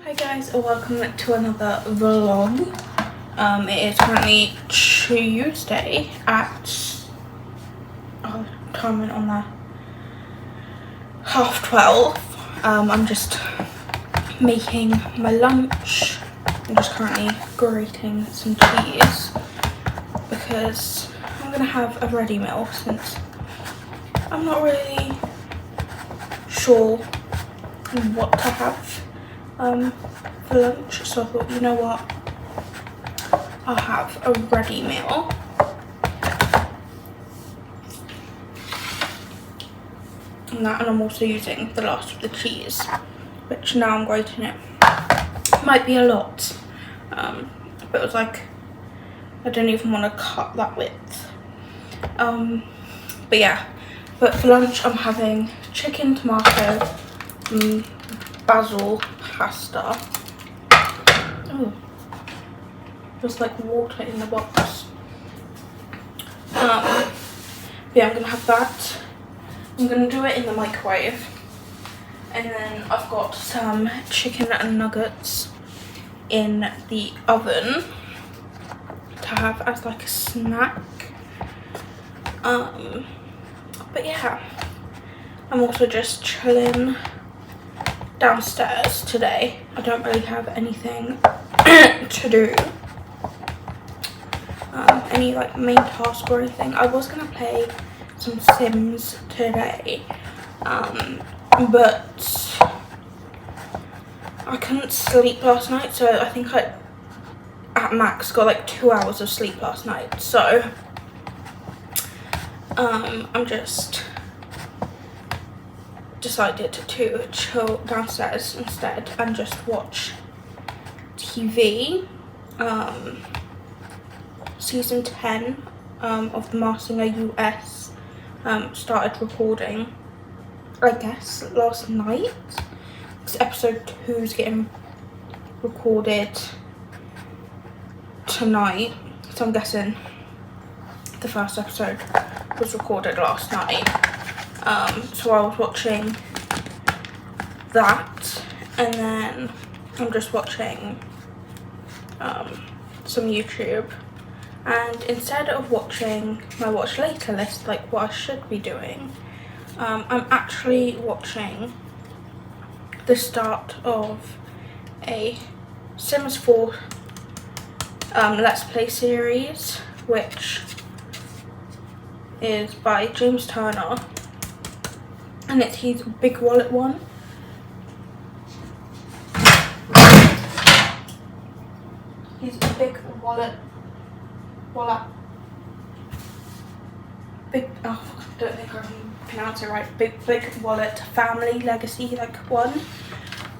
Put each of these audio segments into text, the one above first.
Hi guys, and welcome to another vlog. It is currently Tuesday at timing on there 12:30. I'm just making my lunch. I'm just currently grating some cheese because I'm gonna have a ready meal since I'm not really sure what to have for lunch, so I thought, you know what, I'll have a ready meal. And I'm also using the last of the cheese, which now I'm grating it. Might be a lot, but it was like, I don't even want to cut that width. But yeah, but for lunch I'm having chicken, tomato, basil pasta. Oh, just like water in the box. Yeah, I'm gonna have that. I'm gonna do it in the microwave, and then I've got some chicken and nuggets in the oven to have as like a snack. But yeah, I'm also just chilling downstairs today. I don't really have anything to do, any like main task or anything. I was gonna play some Sims today, but I couldn't sleep last night, so I think I at max got like 2 hours of sleep last night. So I'm just decided to chill downstairs instead and just watch TV. Season 10 of The Masked Singer US started recording, I guess, last night. Because episode 2 is getting recorded tonight, so I'm guessing the first episode was recorded last night. So I was watching that, and then I'm just watching some YouTube. And instead of watching my watch later list, like what I should be doing, I'm actually watching the start of a Sims 4 Let's Play series, which is by James Turner, and it's his Big Wallet one. His Big Wallet. Big, oh, I don't think I can pronounce it right. Big Wallet Family Legacy, like one,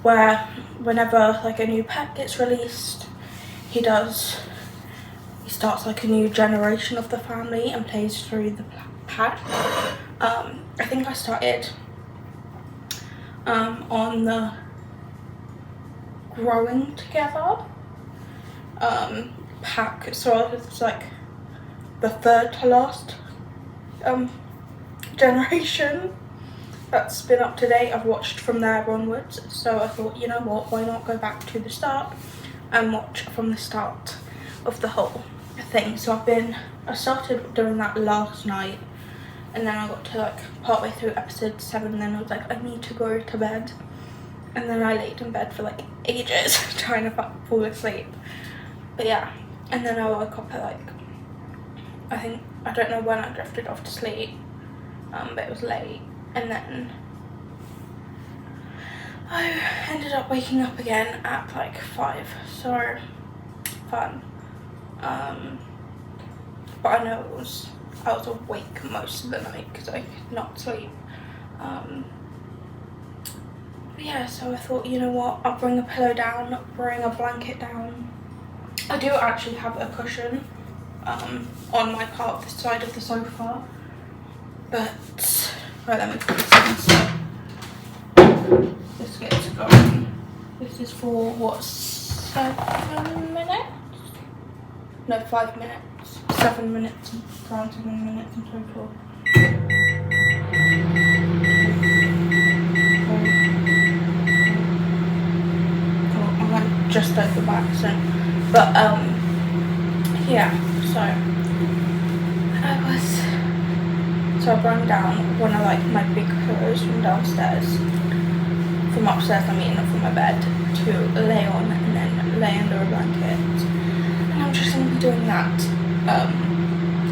where whenever like a new pet gets released, he starts like a new generation of the family and plays through the pack. I think I started on the Growing Together pack, so it's like the third to last generation that's been up to date. I've watched from there onwards, so I thought, you know what, why not go back to the start and watch from the start of the whole thing. So I started doing that last night, and then I got to like partway through episode 7, and then I was like, I need to go to bed, and then I laid in bed for like ages trying to fall asleep. But yeah, and then I woke up at like, I don't know when I drifted off to sleep, but it was late, and then I ended up waking up again at like 5, so fun. But I know I was awake most of the night because I could not sleep. But yeah, so I thought, you know what, I'll bring a pillow down, bring a blanket down. I do actually have a cushion on my part of the side of the sofa, but right, let me put this in. This gets going. This is for what, 7 minutes? No, 5 minutes. 7 minutes, around 7 minutes in total. just over by accident. But yeah, so I brought down one of like my big pillows from downstairs, from upstairs I mean, not from my bed, to lay on and then lay under a blanket. And I'm just going to be doing that.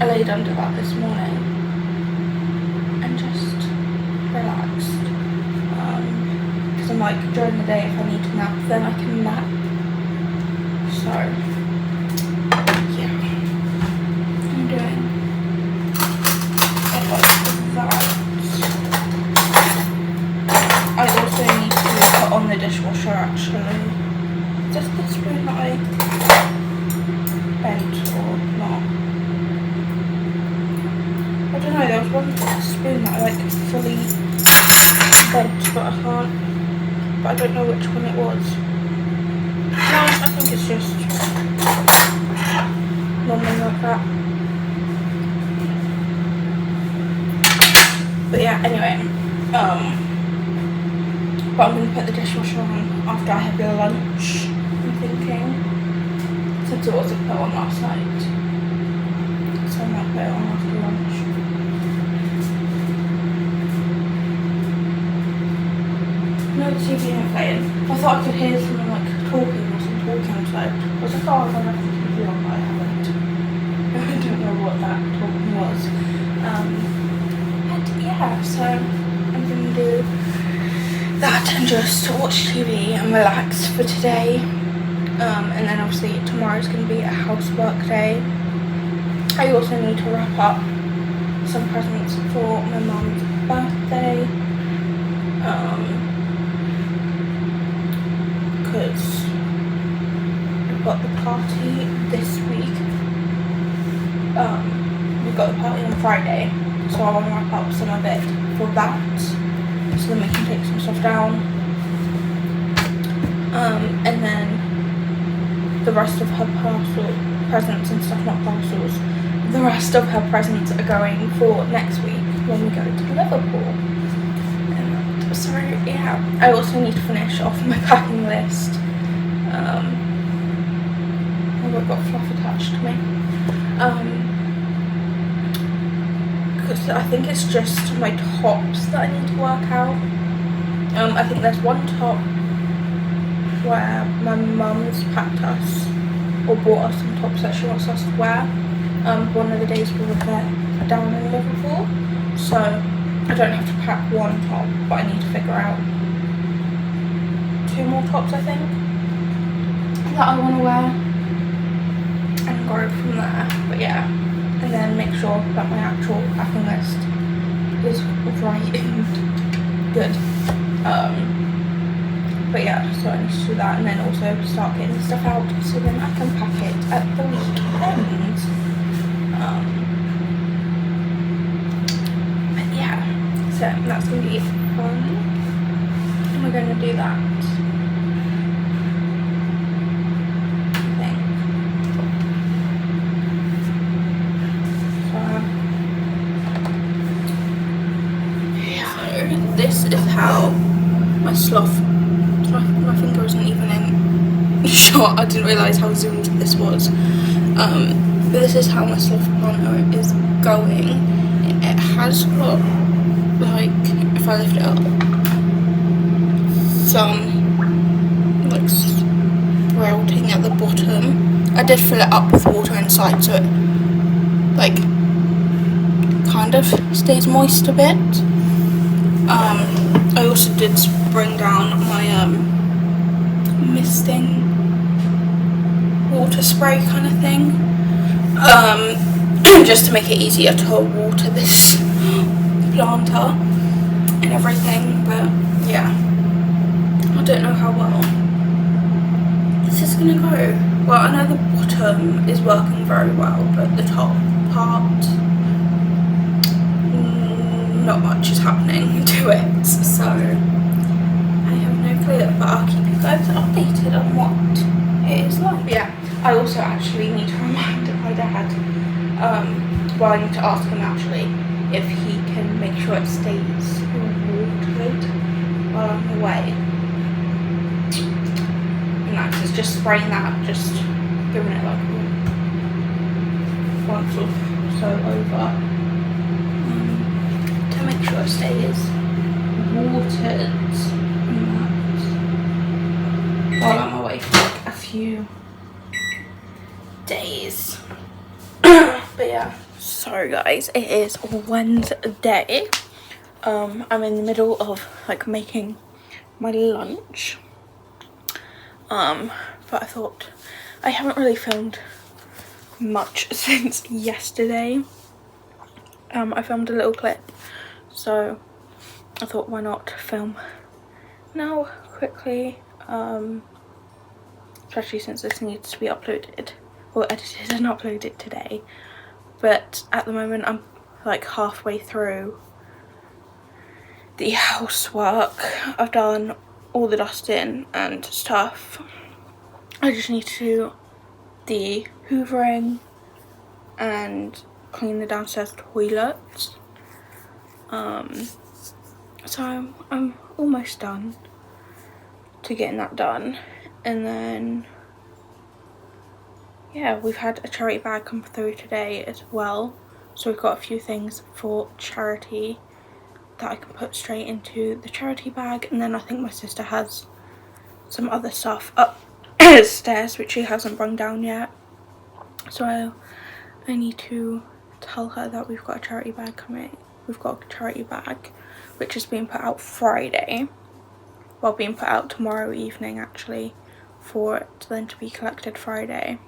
I laid under that this morning and just relaxed. Because I'm like, during the day if I need to nap, then I can nap. So yeah, I'm doing it like that. I also need to put on the dishwasher actually. Is this the spoon that I bent or not? I don't know, there was one spoon that I like fully bent, but I don't know which one it was. No, I think it's just normally like that. But yeah, anyway, but I'm going to put the dishwasher on after I have lunch, I'm thinking, since it wasn't put on last night, so I might put it on after lunch. No TV ain't playing. I thought I could hear someone like talking or some talking, so I was like, oh, I'm going to have the TV on, but I haven't. I don't know what that talking was. And yeah, so I'm going to do that and just watch TV and relax for today. And then obviously tomorrow's going to be a housework day. I also need to wrap up some presents for my mum's birthday. Because we've got the party this week. We've got the party on Friday, so I want to wrap up some of it for that, so then we can take some stuff down. And then the rest of her presents and stuff, not parcels, the rest of her presents are going for next week when we go to Liverpool. So yeah, I also need to finish off my packing list. Oh, I've got fluff attached to me. Because I think it's just my tops that I need to work out. I think there's one top where my mum's packed us or bought us some tops that she wants us to wear. One of the days we were there down in Liverpool, so I don't have to pack one top, but I need to figure out 2 more tops, I think, that I want to wear and go from there. But yeah, and then make sure that my actual packing list is right and good. But yeah, so I need to do that and then also start getting stuff out so then I can pack it at the weekend. So that's going to be fun, and we're going to do that, I think. So this is how my sloth, my finger isn't even in shot, I didn't realise how zoomed this was, but this is how my sloth planter is going. It has got, like, if I lift it up, some like sprouting at the bottom. I did fill it up with water inside, so it like kind of stays moist a bit. I also did bring down my misting water spray kind of thing, just to make it easier to water this planter and everything. But yeah, I don't know how well this is gonna go. Well, I know the bottom is working very well, but the top part, not much is happening to it, so I have no clue, but I'll keep you guys updated on what it is like. Yeah, I also actually need to remind my dad, well, I need to ask him actually if he can make sure it stays watered while I'm away. And that's just just spraying that, just giving it like once or so over to make sure it stays watered and that while I'm away for like a few days. But yeah, so guys, it is Wednesday. I'm in the middle of like making my lunch, but I thought I haven't really filmed much since yesterday. I filmed a little clip, so I thought why not film now quickly, especially since this needs to be uploaded or edited and uploaded today. But at the moment I'm like halfway through the housework. I've done all the dusting and stuff. I just need to do the hoovering and clean the downstairs toilets. So I'm almost done to getting that done. And then yeah, we've had a charity bag come through today as well, so we've got a few things for charity that I can put straight into the charity bag. And then I think my sister has some other stuff upstairs which she hasn't brung down yet, so I need to tell her that we've got a charity bag coming. We've got a charity bag which is being put out Friday, well, being put out tomorrow evening actually, for it then to be collected Friday.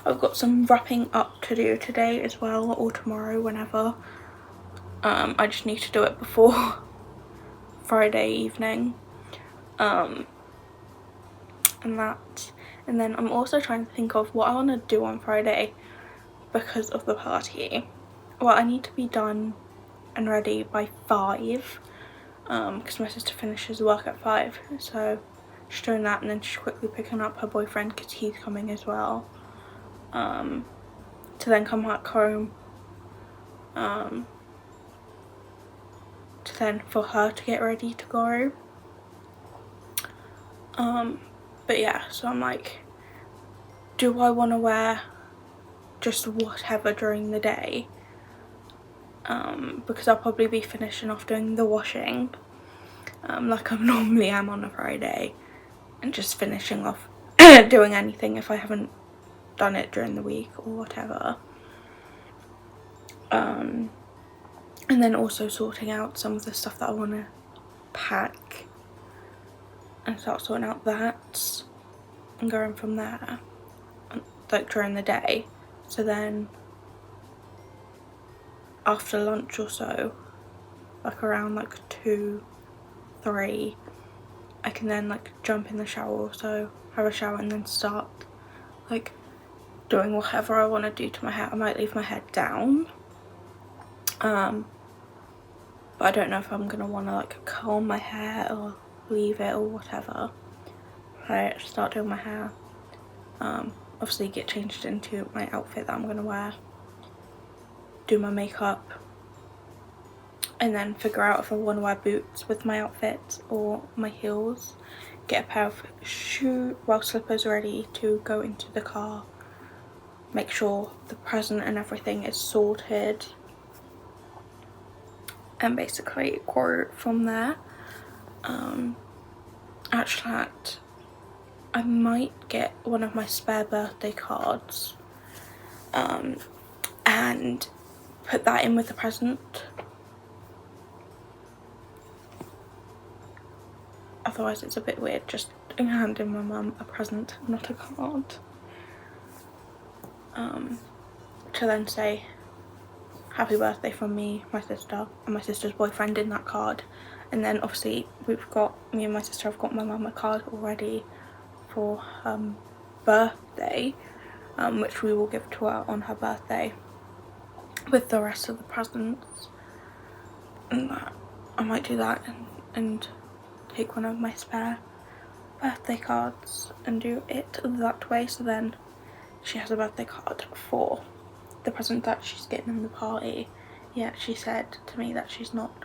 I've got some wrapping up to do today as well, or tomorrow, whenever. I just need to do it before Friday evening. And then I'm also trying to think of what I want to do on Friday because of the party. Well, I need to be done and ready by 5, because my sister finishes work at 5, so she's doing that, and then she's quickly picking up her boyfriend because he's coming as well, to then come back home, to then for her to get ready to go. But yeah, so I'm like, do I want to wear just whatever during the day, because I'll probably be finishing off doing the washing, like I normally am on a Friday, and just finishing off doing anything if I haven't done it during the week or whatever, and then also sorting out some of the stuff that I want to pack and start sorting out that and going from there, like during the day. So then after lunch or so, like around like 2, 3, I can then like jump in the shower or so, have a shower, and then start like doing whatever I want to do to my hair. I might leave my hair down, but I don't know if I'm gonna want to like comb my hair or leave it or whatever. I start doing my hair, obviously get changed into my outfit that I'm gonna wear, do my makeup, and then figure out if I want to wear boots with my outfit or my heels, get a pair of slippers ready to go into the car, make sure the present and everything is sorted, and basically go from there. Actually, I might get one of my spare birthday cards and put that in with the present. Otherwise it's a bit weird just handing my mum a present, not a card. To then say happy birthday from me, my sister, and my sister's boyfriend in that card. And then obviously me and my sister have got my mum a card already for her birthday, which we will give to her on her birthday with the rest of the presents. And I might do that and take one of my spare birthday cards and do it that way, so then she has a birthday card for the present that she's getting in the party. Yeah, she said to me that she's not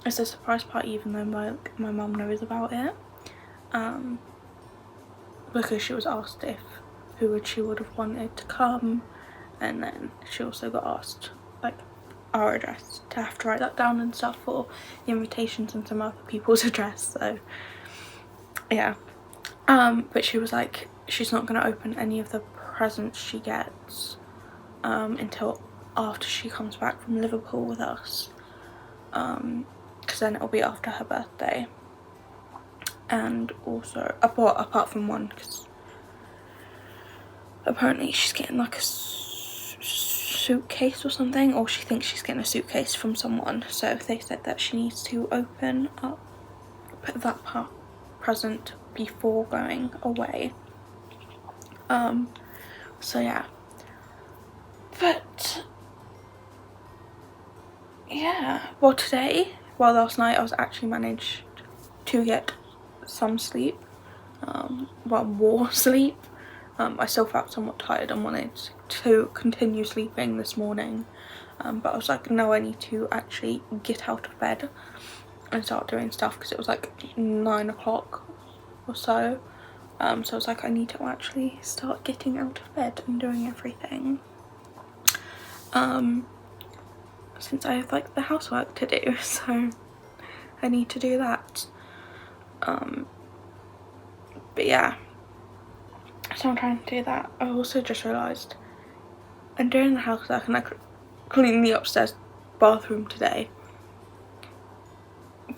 it's a surprise party even though my mum knows about it, because she was asked if she would have wanted to come, and then she also got asked like our address to have to write that down and stuff for the invitations and some other people's address. So yeah, but she was like, she's not going to open any of the presents she gets until after she comes back from Liverpool with us, because then it'll be after her birthday. And also apart from one, because apparently she's getting like a suitcase or something, or she thinks she's getting a suitcase from someone, so they said that she needs to open up that present before going away. So yeah, but yeah, well last night I was actually managed to get some sleep, more sleep. I still felt somewhat tired and wanted to continue sleeping this morning, but I was like, no, I need to actually get out of bed and start doing stuff, because it was like 9 o'clock or so. So I was like, I need to actually start getting out of bed and doing everything, since I have like the housework to do, so I need to do that. But yeah, so I'm trying to do that. I also just realised I'm doing the housework and like cleaning the upstairs bathroom today.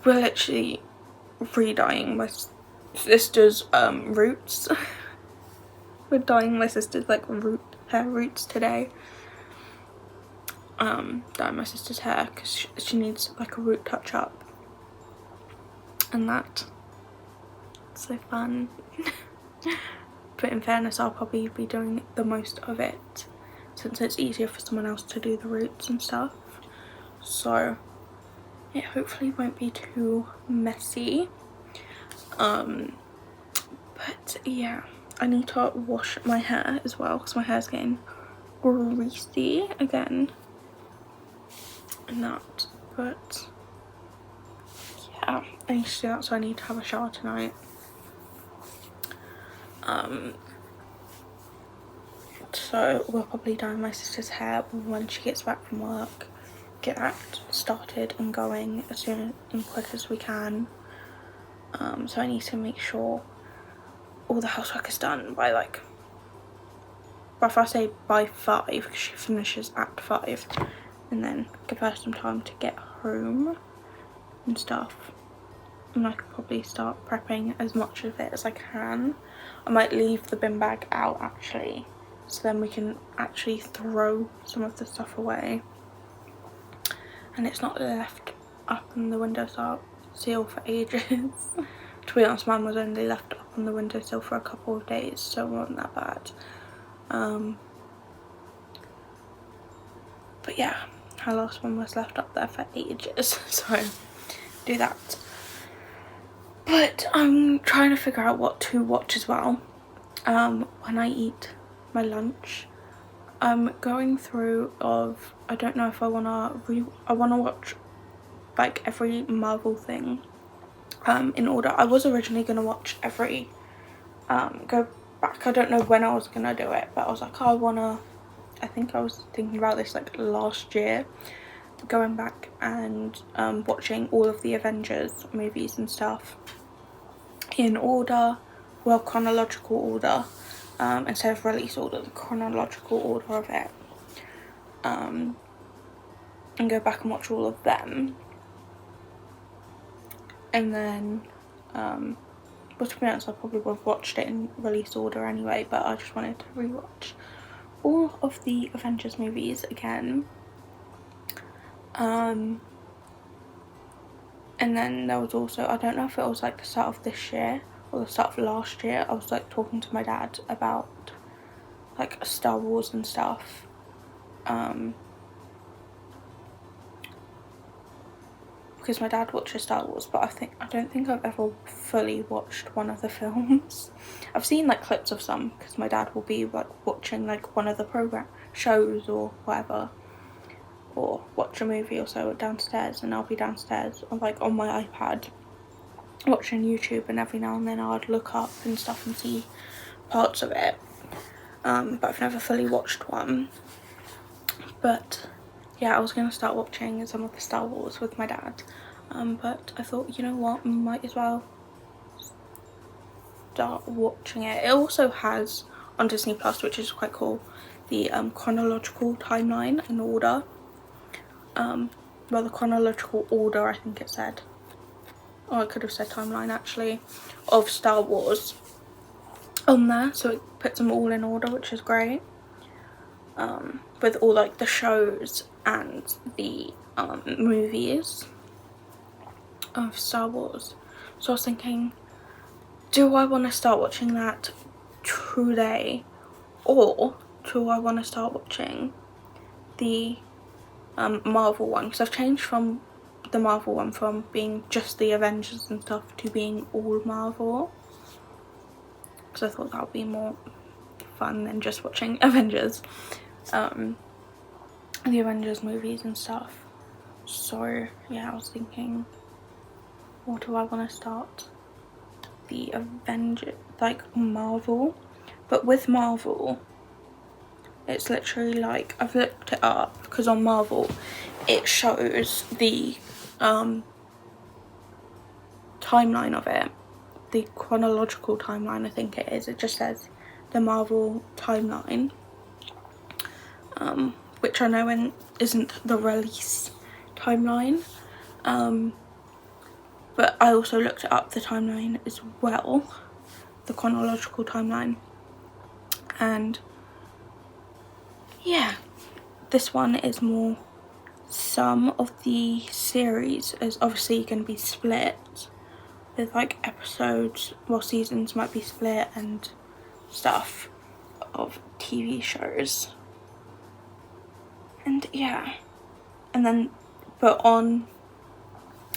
We're literally re-dyeing my sister's roots. We're dyeing my sister's like hair roots today. Dyeing my sister's hair because she needs like a root touch up, and that. So fun. But in fairness, I'll probably be doing the most of it since it's easier for someone else to do the roots and stuff. So it hopefully won't be too messy. But yeah, I need to wash my hair as well because my hair's getting greasy again and that. But yeah, I need to do that, so I need to have a shower tonight. So we'll probably dye my sister's hair when she gets back from work, get that started and going as soon and quick as we can. So I need to make sure all the housework is done by like, if I say by 5, because she finishes at 5, and then give her some time to get home and stuff. And I could probably start prepping as much of it as I can. I might leave the bin bag out actually, so then we can actually throw some of the stuff away and it's not left up on the windowsill for ages. To be honest, mine was only left up on the windowsill for a couple of days, so it wasn't that bad. But yeah, her last one was left up there for ages, so do that. But I'm trying to figure out what to watch as well when I eat my lunch. I'm going through I don't know if I wanna watch like every Marvel thing in order. I was originally gonna watch every go back. I don't know when I was gonna do it, but I was like, I think I was thinking about this like last year, going back and watching all of the Avengers movies and stuff in order, well, chronological order, instead of release order, the chronological order of it, and go back and watch all of them. And then well, to be honest, I probably would have watched it in release order anyway, but I just wanted to rewatch all of the Avengers movies again. And then there was also, I don't know if it was like the start of this year or the start of last year, I was like talking to my dad about like Star Wars and stuff. Because my dad watches Star Wars, but I don't think I've ever fully watched one of the films. I've seen like clips of some, because my dad will be like watching like one of the shows or whatever or watch a movie or so downstairs, and I'll be downstairs on like on my iPad watching YouTube, and every now and then I'd look up and stuff and see parts of it, but I've never fully watched one. But yeah, I was going to start watching some of the Star Wars with my dad, but I thought, you know what, might as well start watching it. It also has on Disney Plus, which is quite cool, the chronological timeline and order. Well, the chronological order, I think it said. Or I could have said timeline actually, of Star Wars on there, so it puts them all in order, which is great. With all like the shows and the movies of Star Wars. So I was thinking, do I want to start watching that today, or do I want to start watching the Marvel one? Because I've changed from the Marvel one from being just the Avengers and stuff to being all Marvel, because I thought that would be more fun than just watching Avengers, the Avengers movies and stuff. So yeah, I was thinking, what do I want to start? The Avengers, like Marvel, but with Marvel it's literally like, I've looked it up because on Marvel it shows the timeline of it, the chronological timeline I think it is. It just says the Marvel timeline, which I know isn't the release timeline, but I also looked up the timeline as well, the chronological timeline, and yeah, this one is more, some of the series is obviously going to be split with like episodes, well, seasons might be split and stuff of TV shows, and yeah, and then but on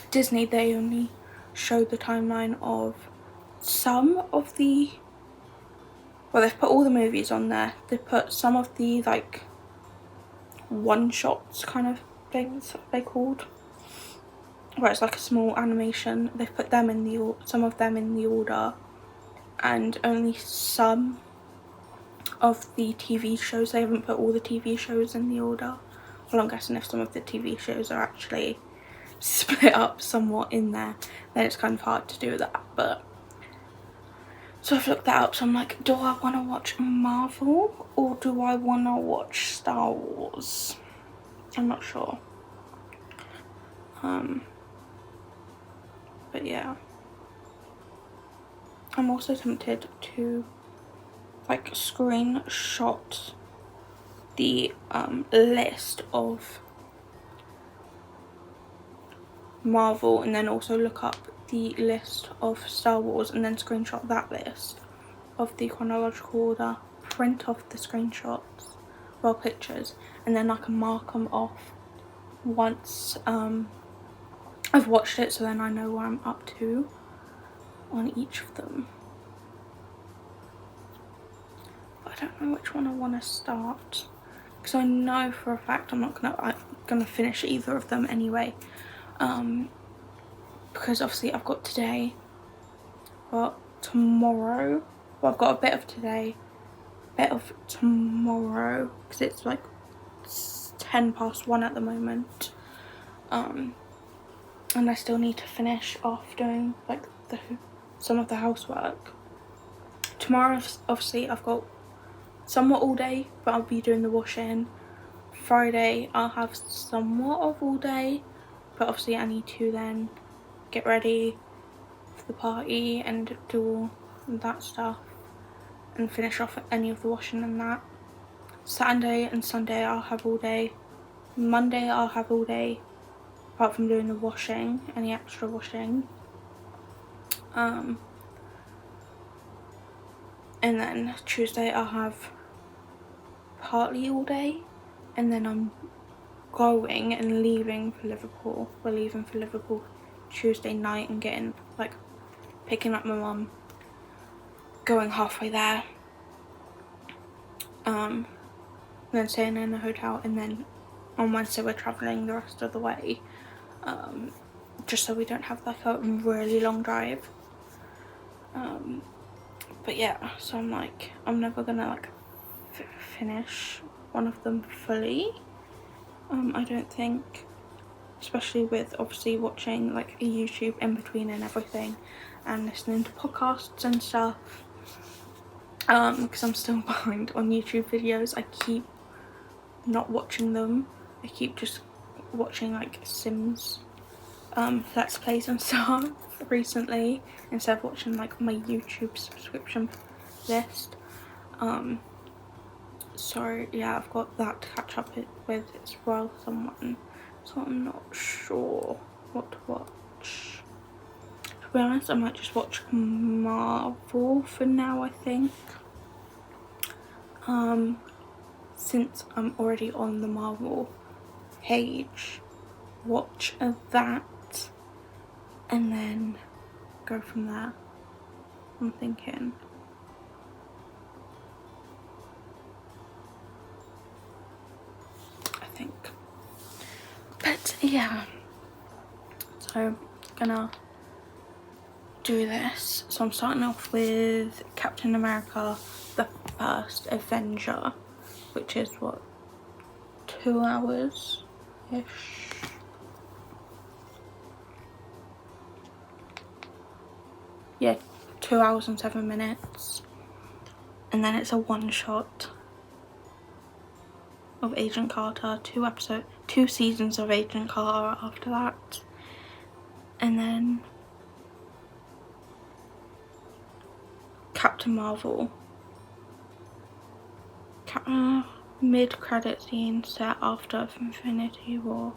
Disney they only show the timeline of some of the, well, they've put all the movies on there, they put some of the like one shots kind of things they called, where it's like a small animation, they've put them in the, some of them in the order, and only some of the TV shows, they haven't put all the TV shows in the order. Well, I'm guessing if some of the TV shows are actually split up somewhat in there, then it's kind of hard to do that. But so I've looked that up, so I'm like, do I want to watch Marvel or do I want to watch Star Wars? I'm not sure. But yeah, I'm also tempted to like screenshot the list of Marvel and then also look up the list of Star Wars and then screenshot that list of the chronological order, print off the screenshots, well, pictures, and then I can mark them off once I've watched it, so then I know where I'm up to on each of them. But I don't know which one I want to start, because I know for a fact I'm not gonna finish either of them anyway, because obviously I've got today, but tomorrow, well, I've got a bit of today, a bit of tomorrow, because it's like 1:10 at the moment, and I still need to finish off doing like some of the housework. Tomorrow obviously I've got somewhat all day, but I'll be doing the washing. Friday I'll have somewhat of all day, but obviously I need to then get ready for the party and do all that stuff and finish off any of the washing and that. Saturday and Sunday I'll have all day. Monday I'll have all day, apart from doing the washing, any extra washing. And then Tuesday I'll have partly all day, and then I'm going and leaving for Liverpool. We're leaving for Liverpool Tuesday night and getting, like, picking up my mum, going halfway there, and then staying in a hotel and then on Wednesday we're travelling the rest of the way, just so we don't have like a really long drive. But yeah, so I'm like, I'm never gonna like finish one of them fully, I don't think, especially with obviously watching like a YouTube in between and everything, and listening to podcasts and stuff, because I'm still behind on YouTube videos. I keep not watching them. I keep just watching like Sims Let's Plays and stuff recently, instead of watching like my YouTube subscription list. So yeah, I've got that to catch up with as well, someone, so I'm not sure what to watch. To be honest, I might just watch Marvel for now, I think, since I'm already on the Marvel page, watch that and then go from there, I'm thinking. But yeah, so gonna do this. So I'm starting off with Captain America, the First Avenger, which is what, 2 hours ish. Yeah, 2 hours and 7 minutes, and then it's a one shot of Agent Carter, 2 seasons of Agent Carter after that, and then Captain Marvel, mid-credit scene set after Infinity War.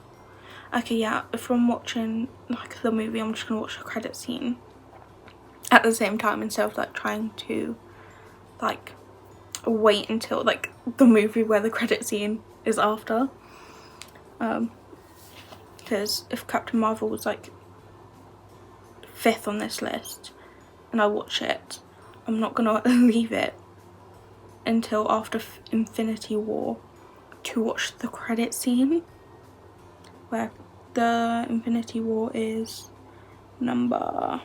Okay, yeah, if I'm watching like the movie, I'm just gonna watch the credit scene at the same time, instead of like trying to like wait until like the movie where the credit scene is after, because if Captain Marvel was like 5th on this list and I watch it, I'm not gonna leave it until after Infinity War to watch the credit scene, where the Infinity War is number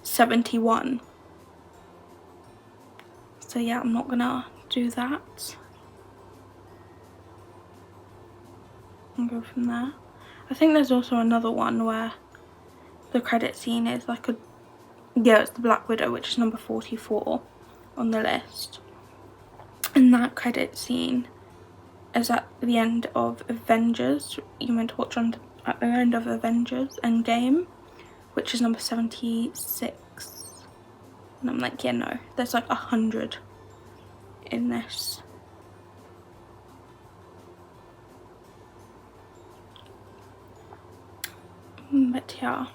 71. So yeah, I'm not gonna do that and go from there. I think there's also another one where the credit scene is like a, yeah, it's the Black Widow, which is number 44 on the list, and that credit scene is at the end of Avengers. You meant to watch on at the end of Avengers Endgame, which is number 76, and I'm like, yeah, no, there's like 100 in this. But yeah,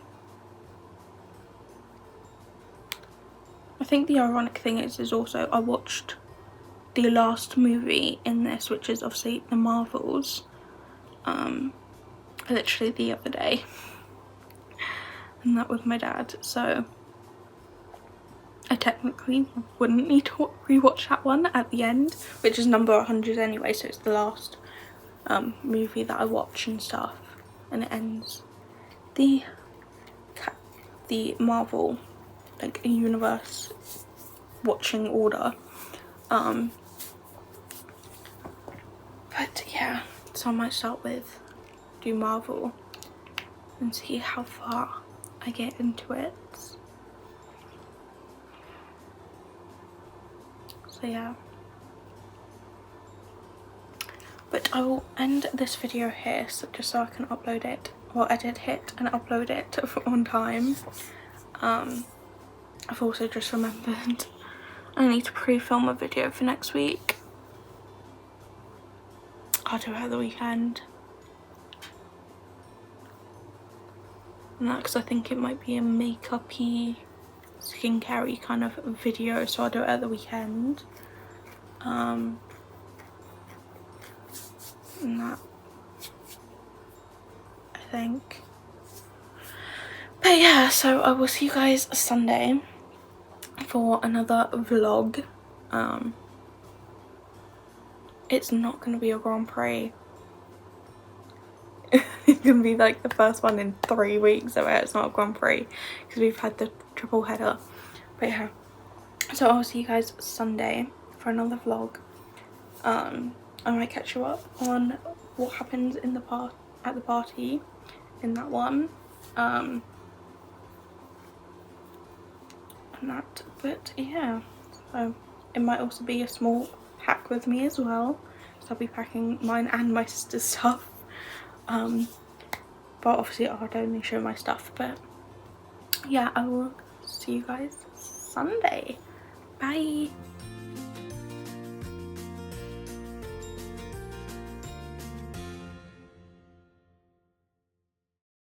I think the ironic thing is also I watched the last movie in this, which is obviously the Marvels, literally the other day, and that with my dad, so I technically wouldn't need to rewatch that one at the end, which is number 100 anyway, so it's the last movie that I watch and stuff, and it ends the Marvel like universe watching order. But yeah, so I might start with do Marvel and see how far I get into it. So yeah, but I will end this video here, so just so I can upload it, or edit it and upload it on time. I've also just remembered I need to pre-film a video for next week. I'll do it at the weekend, and that's because I think it might be a makeup-y, skincare-y kind of video, so I'll do it at the weekend. And that, I think. But yeah, so I will see you guys Sunday for another vlog. it's not going to be a Grand Prix. It's going to be like the first one in 3 weeks, so it's not a Grand Prix because we've had the triple header. But yeah, so I'll see you guys Sunday for another vlog. I might catch you up on what happens in the at the party in that one. And that, but yeah, so it might also be a small pack with me as well, so I'll be packing mine and my sister's stuff. But obviously I'd only show my stuff. But yeah, I will see you guys Sunday. Bye.